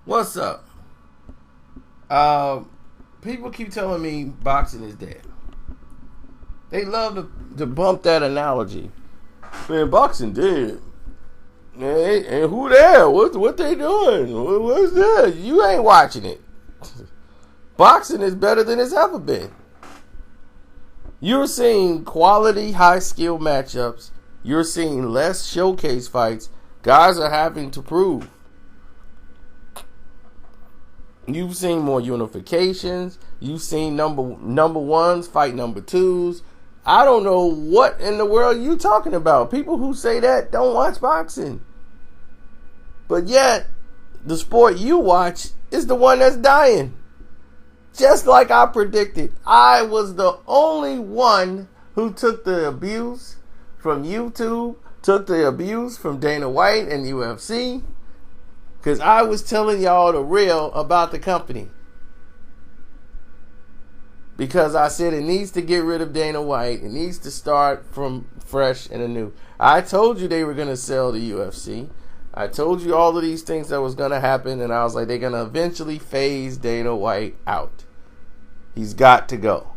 What's up? People keep telling me boxing is dead. They love to bump that analogy. Man, boxing dead. And who there? What they doing? What's that? You ain't watching it. Boxing is better than it's ever been. You're seeing quality, high skill matchups. You're seeing less showcase fights. Guys are having to prove. You've seen more unifications. You've seen number ones fight number twos. I don't know what in the world you talking about. People who say that don't watch boxing. But yet, the sport you watch is the one that's dying. Just like I predicted. I was the only one who took the abuse from YouTube, took the abuse from Dana White and UFC. Because I was telling y'all the real about the company. Because I said it needs to get rid of Dana White. It needs to start from fresh and anew. I told you they were going to sell the UFC. I told you all of these things that was going to happen. And I was like, they're going to eventually phase Dana White out. He's got to go.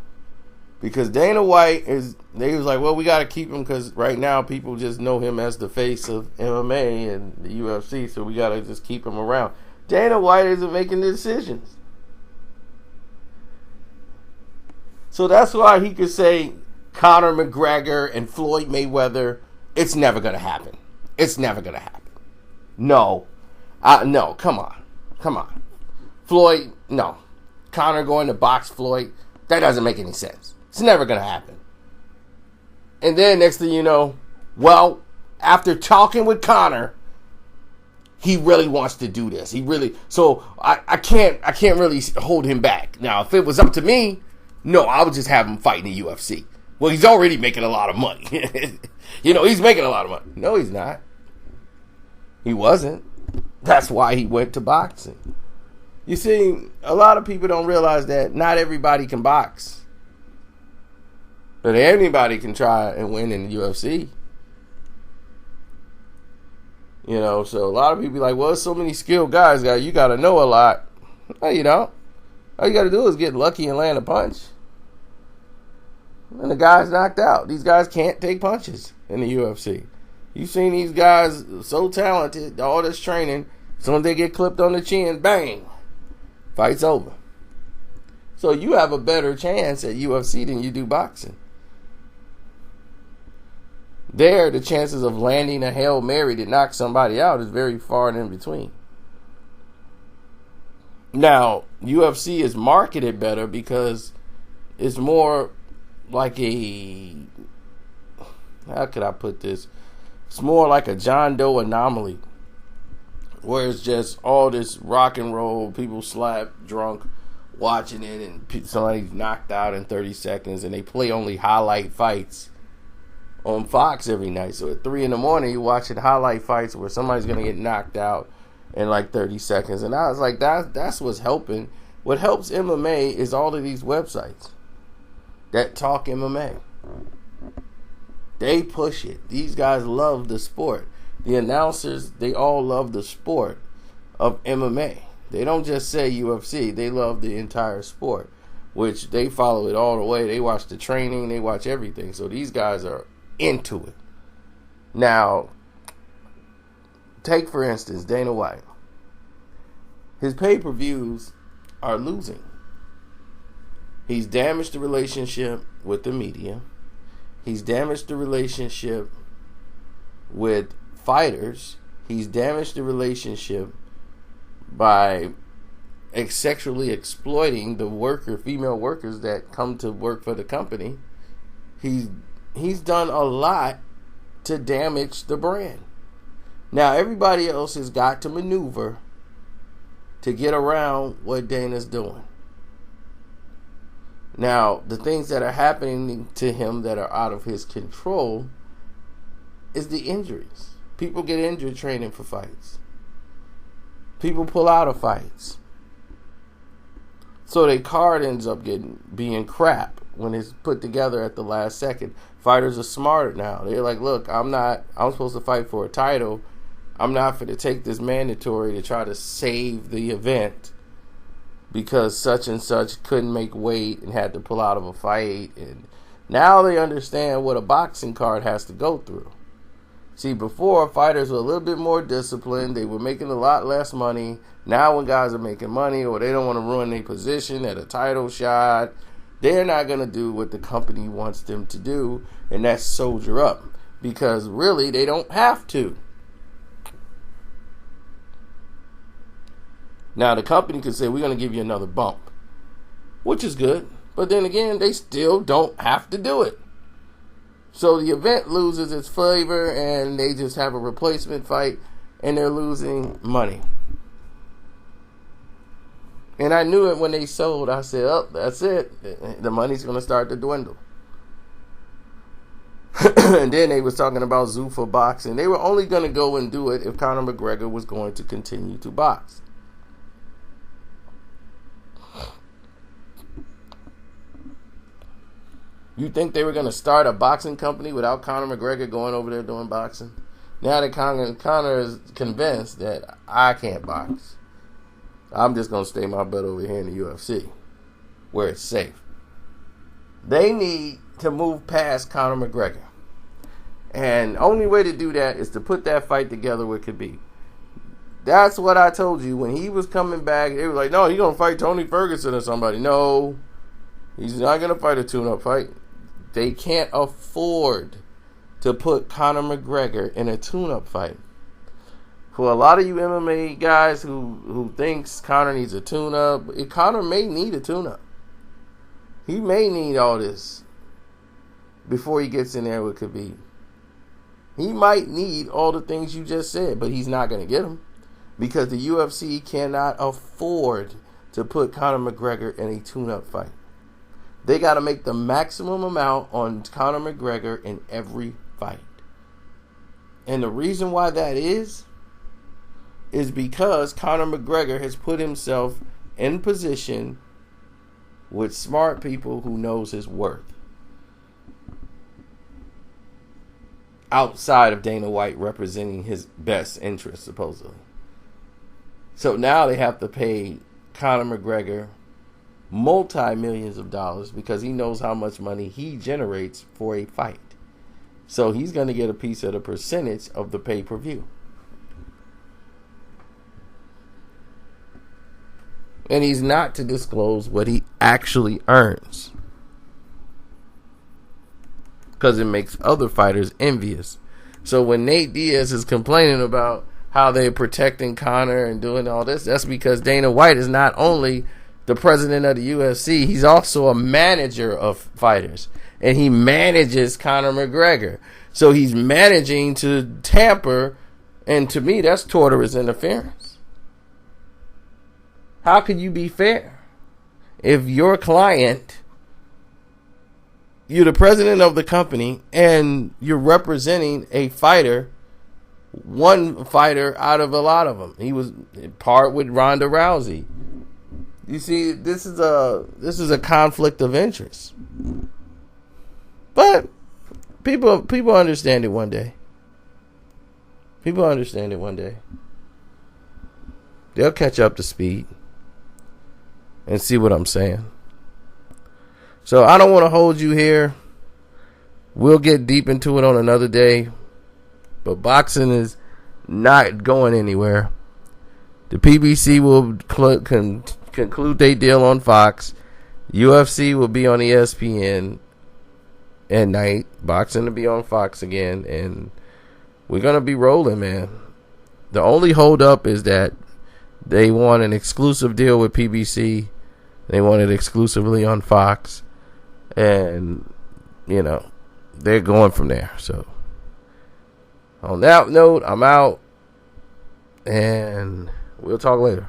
Because Dana White they was like, well, we got to keep him because right now people just know him as the face of MMA and the UFC, so we got to just keep him around. Dana White isn't making the decisions. So that's why he could say Conor McGregor and Floyd Mayweather, it's never going to happen. It's never going to happen. No. No, come on. Floyd, no. Conor going to box Floyd, that doesn't make any sense. It's never going to happen. And then next thing you know, well, after talking with Conor, he really wants to do this. So I can't really hold him back. Now, if it was up to me, no, I would just have him fight in the UFC. Well, he's already making a lot of money. He's making a lot of money. No, he's not. He wasn't. That's why he went to boxing. You see, a lot of people don't realize that not everybody can box. But anybody can try and win in the UFC. So a lot of people be like, well, there's so many skilled guys. You got to know a lot. No, you don't. All you got to do is get lucky and land a punch. And the guy's knocked out. These guys can't take punches in the UFC. You've seen these guys so talented, all this training, as soon as they get clipped on the chin, bang, fight's over. So you have a better chance at UFC than you do boxing. There, the chances of landing a Hail Mary to knock somebody out is very far and in between. Now, UFC is marketed better because it's more like how could I put this? It's more like a John Doe anomaly, where it's just all this rock and roll, people slap drunk watching it, and somebody's knocked out in 30 seconds, and they play only highlight fights on Fox every night. So at 3 a.m, you're watching highlight fights where somebody's going to get knocked out in like 30 seconds. And I was like, that's what's helping. What helps MMA is all of these websites that talk MMA. They push it. These guys love the sport. The announcers, they all love the sport of MMA. They don't just say UFC. They love the entire sport, which they follow it all the way. They watch the training. They watch everything. So these guys are into it. Now, take for instance Dana White. His pay-per-views are losing. He's damaged the relationship with the media. He's damaged the relationship with fighters. He's damaged the relationship by sexually exploiting the female workers that come to work for the company. He's done a lot to damage the brand. Now, everybody else has got to maneuver to get around what Dana's doing. Now, the things that are happening to him that are out of his control is the injuries. People get injured training for fights. People pull out of fights. So their card ends up being crap when it's put together at the last second. Fighters are smarter now. They're like, look, I'm supposed to fight for a title, I'm not going to take this mandatory to try to save the event because such and such couldn't make weight and had to pull out of a fight. And now they understand what a boxing card has to go through. See, before, fighters were a little bit more disciplined. They were making a lot less money. Now when guys are making money or they don't want to ruin their position at a title shot, they're not going to do what the company wants them to do, and that's soldier up. Because really, they don't have to. Now, the company can say, we're going to give you another bump, which is good. But then again, they still don't have to do it. So the event loses its flavor, and they just have a replacement fight, and they're losing money. And I knew it when they sold. I said, oh, that's it. The money's going to start to dwindle. And then they was talking about Zuffa boxing. They were only going to go and do it if Conor McGregor was going to continue to box. You think they were going to start a boxing company without Conor McGregor going over there doing boxing? Now that Conor is convinced that I can't box, I'm just going to stay my butt over here in the UFC, where it's safe. They need to move past Conor McGregor. And the only way to do that is to put that fight together with Khabib. That's what I told you. When he was coming back, they were like, no, he's going to fight Tony Ferguson or somebody. No, he's not going to fight a tune-up fight. They can't afford to put Conor McGregor in a tune-up fight. For a lot of you MMA guys who thinks Conor needs a tune-up, Conor may need a tune-up. He may need all this before he gets in there with Khabib. He might need all the things you just said, but he's not going to get them because the UFC cannot afford to put Conor McGregor in a tune-up fight. They got to make the maximum amount on Conor McGregor in every fight. And the reason why that is because Conor McGregor has put himself in position with smart people who knows his worth. Outside of Dana White representing his best interest, supposedly. So now they have to pay Conor McGregor multi-millions of dollars because he knows how much money he generates for a fight. So he's going to get a piece of the percentage of the pay-per-view. And he's not to disclose what he actually earns, because it makes other fighters envious. So when Nate Diaz is complaining about how they're protecting Conor and doing all this, that's because Dana White is not only the president of the UFC, he's also a manager of fighters. And he manages Conor McGregor. So he's managing to tamper, and to me, that's torturous interference. How could you be fair? If your client, you're the president of the company, and you're representing a fighter, one fighter out of a lot of them. He was part with Ronda Rousey. You see, this is a conflict of interest. But people understand it one day. People understand it one day. They'll catch up to speed and see what I'm saying. So I don't want to hold you here. We'll get deep into it on another day. But boxing is not going anywhere. The PBC will conclude their deal on Fox. UFC will be on ESPN at night. Boxing will be on Fox again. And we're going to be rolling, man. The only hold up is that they want an exclusive deal with PBC. They want it exclusively on Fox. And, you know, they're going from there. So, on that note, I'm out. And we'll talk later.